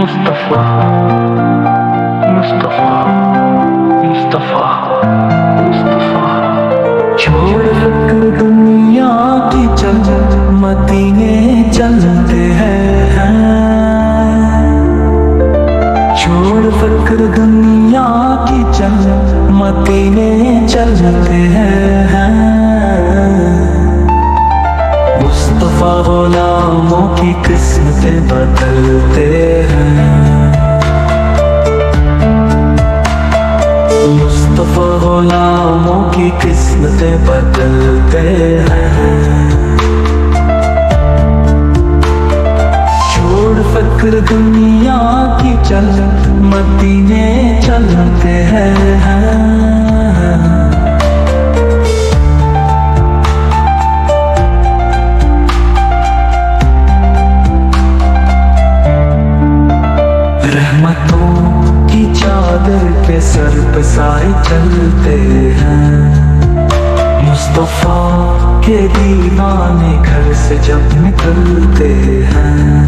मुस्तफा मुस्तफा मुस्तफा मुस्तफा। छोड़ फिक्र दुनिया की चल मदीने चलते हैं। छोड़ फिक्र दुनिया की चल मदीने चलते हैं। मुस्तफा गुलामों की किस्मतें बदलते हैं। मुस्तफा गुलामों की किस्मतें बदलते हैं। छोड़ फिक्र दुनिया की चल मदीने चलते हैं। रहमतों की चादर के सर पे साए चलते हैं। मुस्तफा के दीवाने घर से जब निकलते हैं।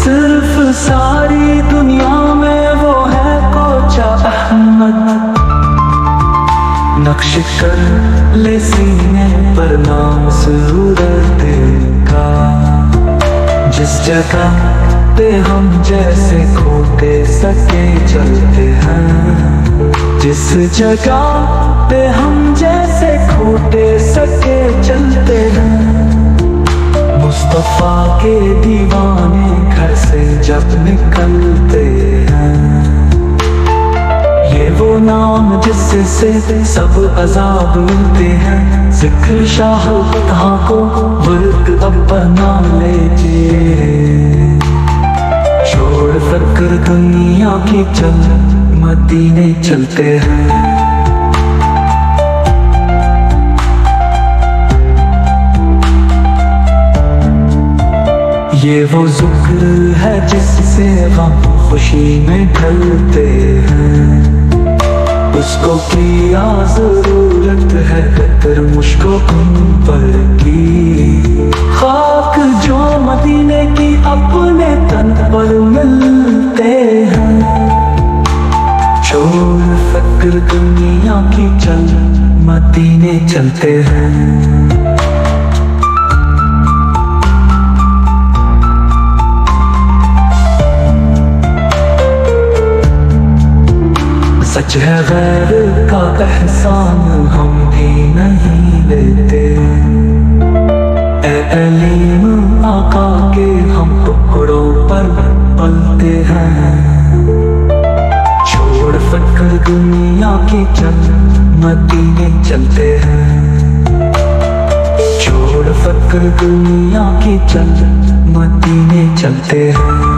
सिर्फ सारी दुनिया में वो है कोचा अहमद। नक्श कर ले सीने पर नाम सूरत का। जिस जगह पे हम जैसे खोटे सके चलते हैं। जिस जगह पे हम जैसे खोटे सके चलते हैं। मुस्तफा के दीवाने घर से जब निकलते हैं। ये वो नाम जिससे सब अजाब मिलते हैं। जिक्र शाह तहाँ को वर्द अब बना लीजिए। छोड़ फिक्र दुनिया की चल मदीने चलते हैं। ये वो जिक्र है जिससे गम खुशी में ढलते हैं। उसको किया जरूरत है कतर मुश्को पर की। खाक जो मदीने की अपने तन पर मिलते हैं। छोड़ फिक्र दुनिया की चल मदीने चलते हैं। सच है गैर का एहसान हम भी नहीं लेते। ए अलीम आका के हम टुकड़ों पर पलते हैं। छोड़ फिक्र दुनिया की चल मदीने चलते हैं। छोड़ फिक्र दुनिया की चल मदीने चलते हैं।